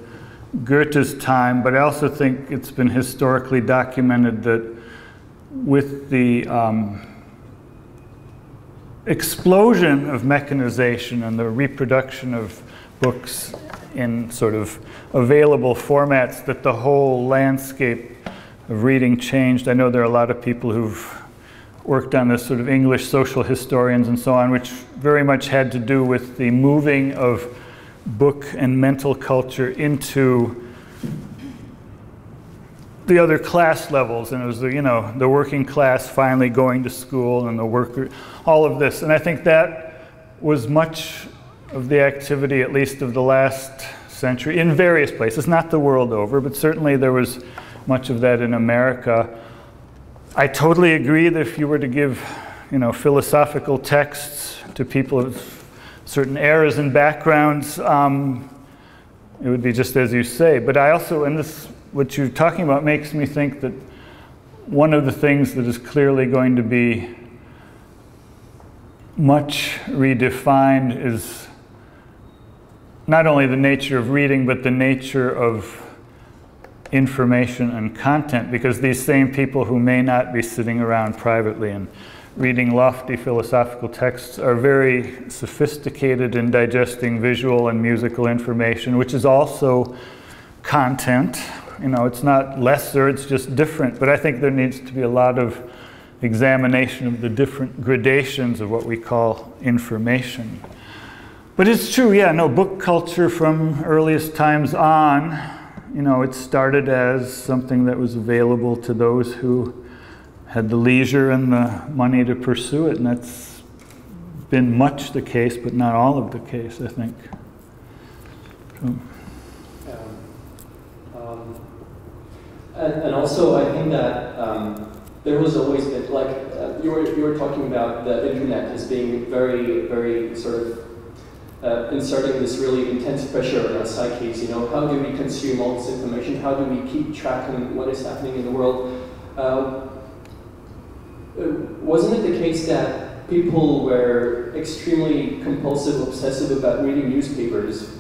Goethe's time, but I also think it's been historically documented that with the explosion of mechanization and the reproduction of books in sort of available formats, that the whole landscape of reading changed. I know there are a lot of people who've worked on this, sort of English social historians and so on, which very much had to do with the moving of book and mental culture into the other class levels, and it was the working class finally going to school, and the worker, all of this. And I think that was much of the activity, at least of the last century, in various places, not the world over, but certainly there was much of that in America. I totally agree that if you were to give, philosophical texts to people of certain eras and backgrounds, it would be just as you say. But I also, and this, what you're talking about makes me think that one of the things that is clearly going to be much redefined is not only the nature of reading, but the nature of information and content, because these same people who may not be sitting around privately and reading lofty philosophical texts are very sophisticated in digesting visual and musical information, which is also content. It's not lesser, it's just different. But I think there needs to be a lot of examination of the different gradations of what we call information. But it's true, yeah, no, book culture from earliest times on, you know, it started as something that was available to those who had the leisure and the money to pursue it, and that's been much the case, but not all of the case, I think. So. And also, I think that there was always been, like, you were talking about the internet as being very, very sort of inserting this really intense pressure on our psyches. You know, how do we consume all this information? How do we keep track on what is happening in the world? Wasn't it the case that people were extremely compulsive, obsessive about reading newspapers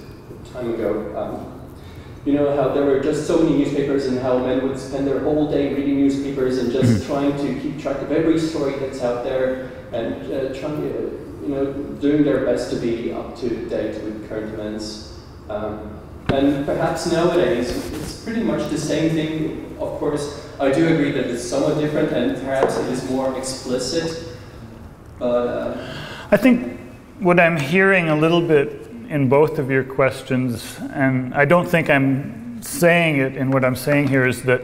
time ago? You know, how there were just so many newspapers and how men would spend their whole day reading newspapers and just trying to keep track of every story that's out there and trying to, you know, doing their best to be up to date with current events. And perhaps nowadays, it's pretty much the same thing. Of course, I do agree that it's somewhat different and perhaps it is more explicit. But I think what I'm hearing a little bit in both of your questions, and I don't think I'm saying it in what I'm saying here, is that,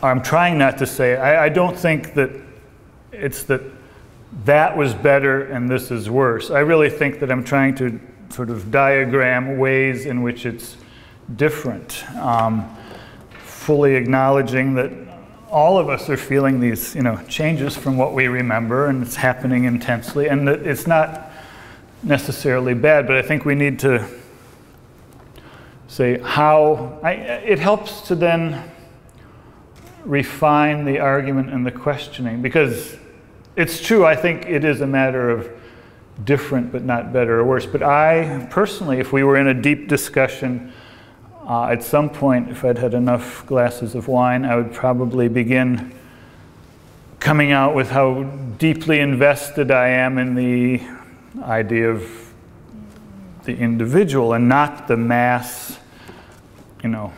I'm trying not to say it, I don't think that it's that was better and this is worse. I really think that I'm trying to sort of diagram ways in which it's different, fully acknowledging that all of us are feeling these, you know, changes from what we remember, and it's happening intensely, and that it's not necessarily bad, but I think we need to say how, it helps to then refine the argument and the questioning, because it's true, I think it is a matter of different but not better or worse. But I personally, if we were in a deep discussion, at some point, if I'd had enough glasses of wine, I would probably begin coming out with how deeply invested I am in the idea of the individual and not the mass, you know,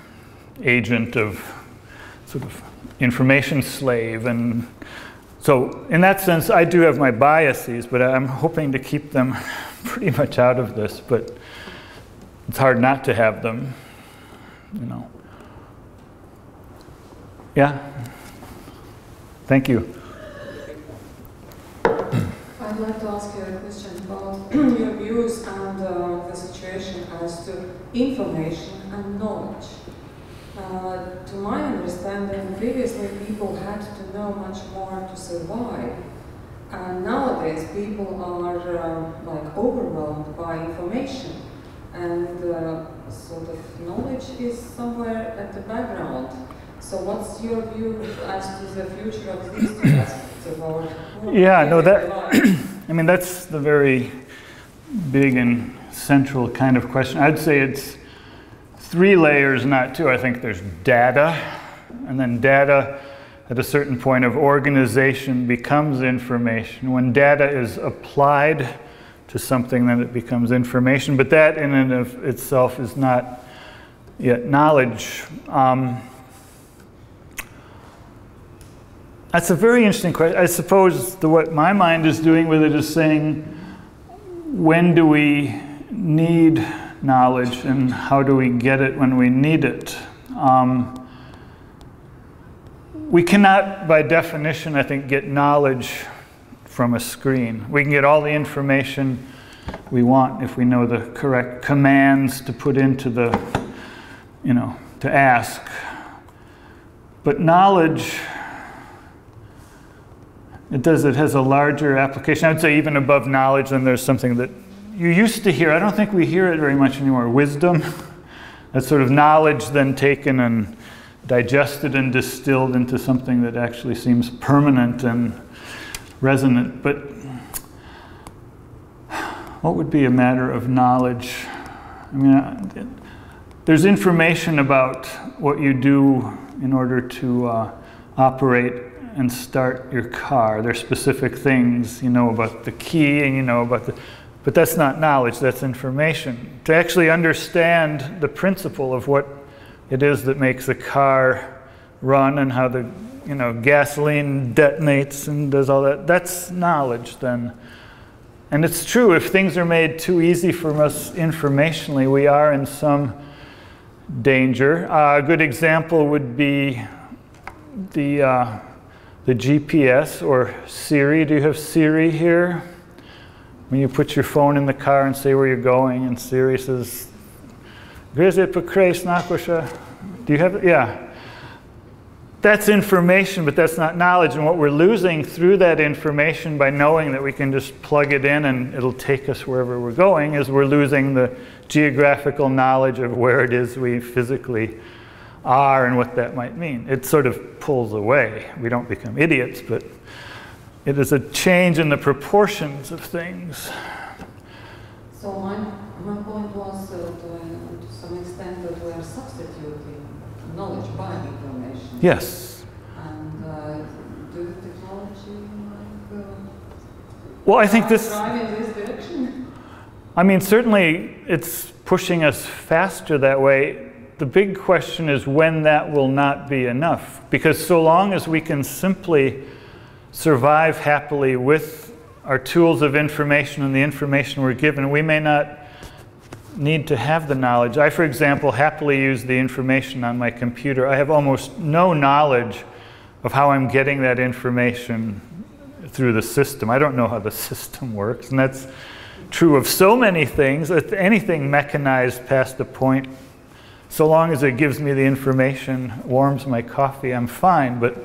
agent of sort of information slave. And so in that sense, I do have my biases, but I'm hoping to keep them pretty much out of this, but it's hard not to have them. You know. Yeah? Thank you. I'd like to ask you a question about your views and the situation as to information and knowledge. To my understanding, previously people had to know much more to survive. And nowadays people are like overwhelmed by information. And sort of knowledge is somewhere at the background. So what's your view as to the future of these two aspects of our I mean, that's the very big and central kind of question. I'd say it's 3 layers, not 2. I think there's data, and then data at a certain point of organization becomes information. When data is applied to something, then it becomes information, but that in and of itself is not yet knowledge. That's a very interesting question. I suppose what my mind is doing with it is saying, when do we need knowledge and how do we get it when we need it? We cannot, by definition, I think, get knowledge from a screen. We can get all the information we want if we know the correct commands to put into the, you know, to ask. But knowledge, it has a larger application. I would say even above knowledge, then there's something that you used to hear. I don't think we hear it very much anymore. Wisdom. That's sort of knowledge then taken and digested and distilled into something that actually seems permanent and resonant. But what would be a matter of knowledge? I mean, there's information about what you do in order to operate and start your car. There's specific things, you know about the key and you know about the, but that's not knowledge, that's information. To actually understand the principle of what it is that makes a car run and how the, you know, gasoline detonates and does all that, that's knowledge then. And it's true, if things are made too easy for us informationally, we are in some danger. A good example would be the GPS or Siri. Do you have Siri here? When you put your phone in the car and say where you're going, and Siri says, "Grieziet pa kreisi nākošā." Do you have it? Yeah. That's information, but that's not knowledge. And what we're losing through that information by knowing that we can just plug it in and it'll take us wherever we're going is we're losing the geographical knowledge of where it is we physically are and what that might mean. It sort of pulls away. We don't become idiots, but it is a change in the proportions of things. So my point was to some extent that we are substituting knowledge by information. Yes. And do the technology well, I think this drive in this direction? I mean, certainly it's pushing us faster that way. The big question is when that will not be enough. Because so long as we can simply survive happily with our tools of information and the information we're given, we may not need to have the knowledge. I, for example, happily use the information on my computer. I have almost no knowledge of how I'm getting that information through the system. I don't know how the system works, and that's true of so many things. If anything mechanized past the point, so long as it gives me the information, warms my coffee, I'm fine. But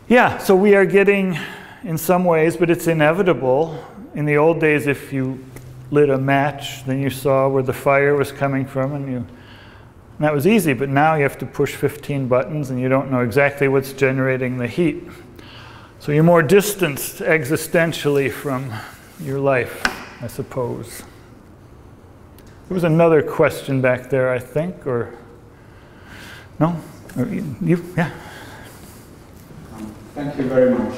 yeah, so we are getting, in some ways, but it's inevitable. In the old days, if you lit a match, then you saw where the fire was coming from, and that was easy. But now you have to push 15 buttons, and you don't know exactly what's generating the heat. So you're more distanced existentially from your life, I suppose. There was another question back there, I think, or no? Or you? Yeah. Thank you very much.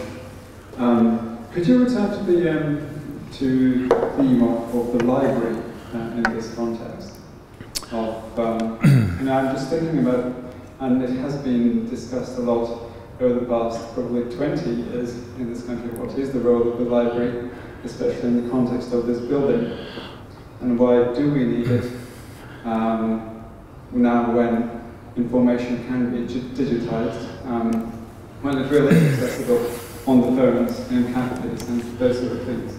Could you return to the theme of the library in this context? I'm just thinking about, and it has been discussed a lot over the past probably 20 years in this country, what is the role of the library, especially in the context of this building, and why do we need it now when information can be digitized, when it really is accessible on the phones and cafes and those sort of things.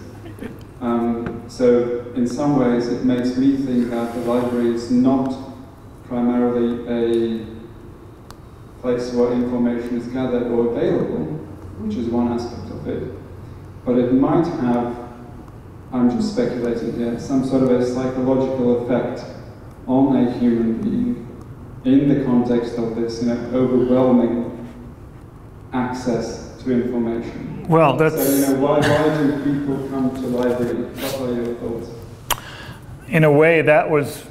So in some ways it makes me think that the library is not primarily a place where information is gathered or available, which is one aspect of it, but it might have, I'm just speculating here, some sort of a psychological effect on a human being in the context of this overwhelming access to information. Well, that's... So, why do people come to library? What are your thoughts? In a way, that was...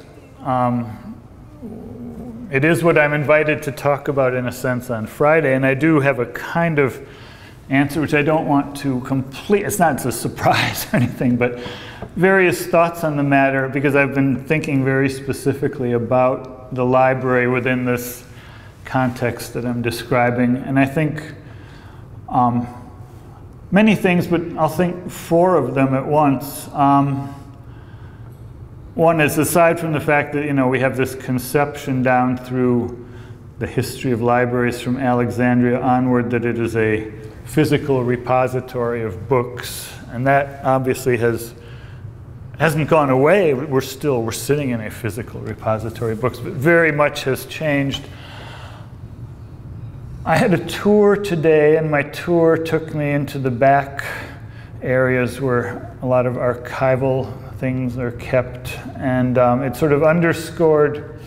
it is what I'm invited to talk about, in a sense, on Friday, and I do have a kind of answer which I don't want to complete. It's not a surprise or anything, but various thoughts on the matter, because I've been thinking very specifically about the library within this context that I'm describing. And I think many things, but I'll think 4 of them at once. One is, aside from the fact that we have this conception down through the history of libraries from Alexandria onward that it is a physical repository of books, and that obviously hasn't gone away. We're sitting in a physical repository of books, but very much has changed. I had a tour today, and my tour took me into the back areas where a lot of archival things are kept, and it sort of underscored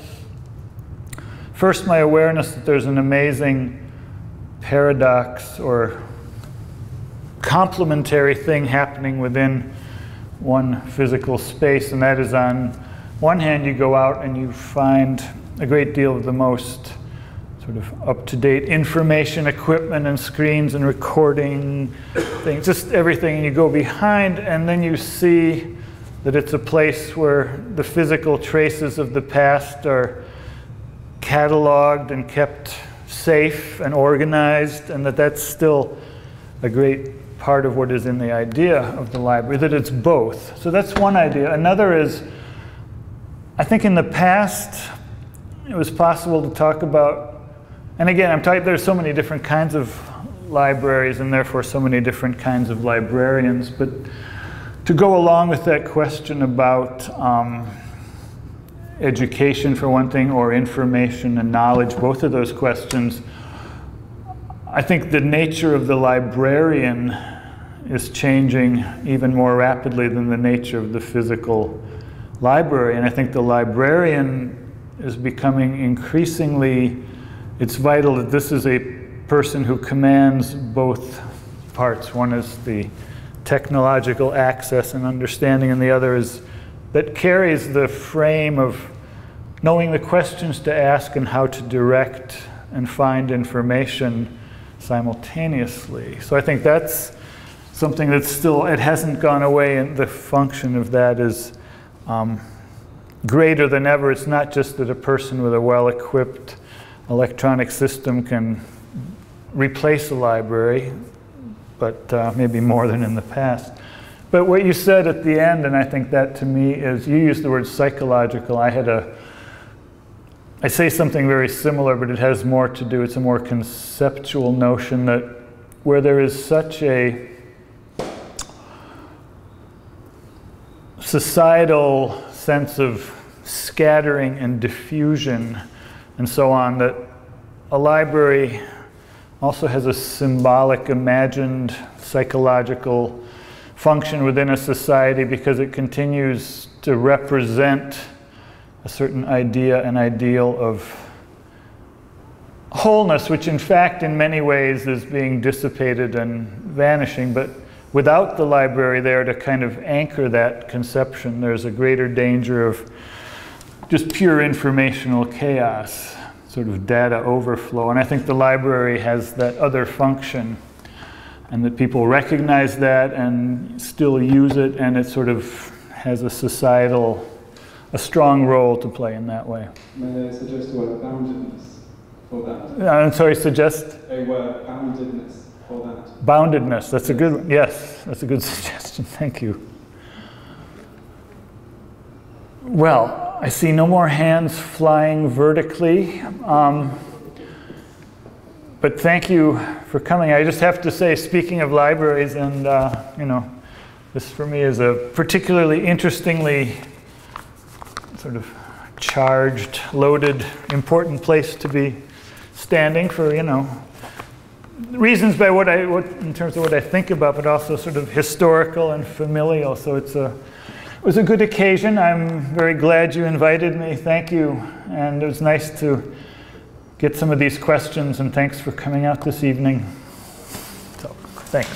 first my awareness that there's an amazing paradox or complementary thing happening within one physical space, and that is, on one hand, you go out and you find a great deal of the most sort of up-to-date information, equipment and screens and recording things, just everything, and you go behind, and then you see that it's a place where the physical traces of the past are cataloged and kept safe and organized, and that's still a great part of what is in the idea of the library, that it's both. So that's one idea. Another is, I think in the past, it was possible to talk about, and again, there's so many different kinds of libraries and therefore so many different kinds of librarians, but to go along with that question about education for one thing, or information and knowledge, both of those questions, I think the nature of the librarian is changing even more rapidly than the nature of the physical library. And I think the librarian is becoming increasingly, it's vital that this is a person who commands both parts. One is the technological access and understanding, and the other is that carries the frame of knowing the questions to ask and how to direct and find information simultaneously. So I think that's something that's still, it hasn't gone away, and the function of that is greater than ever. It's not just that a person with a well-equipped electronic system can replace a library, but maybe more than in the past. But what you said at the end, and I think that to me is, you used the word psychological. I say something very similar, but it has more to do, it's a more conceptual notion that where there is such a societal sense of scattering and diffusion and so on, that a library also has a symbolic, imagined, psychological function within a society, because it continues to represent a certain idea, an ideal of wholeness, which in fact in many ways is being dissipated and vanishing. But without the library there to kind of anchor that conception, there's a greater danger of just pure informational chaos, sort of data overflow. And I think the library has that other function, and that people recognize that and still use it, and it sort of has a societal, a strong role to play in that way. May I suggest the word boundedness for that? I'm sorry, suggest? A word, boundedness, for that. Boundedness, that's a good one. Yes, that's a good suggestion, thank you. Well, I see no more hands flying vertically. But thank you for coming. I just have to say, speaking of libraries, and you know, this for me is a particularly interestingly sort of charged, loaded, important place to be standing for, you know, reasons by in terms of what I think about, but also sort of historical and familial. So it was a good occasion. I'm very glad you invited me. Thank you. And it was nice to get some of these questions, and thanks for coming out this evening. So, thanks.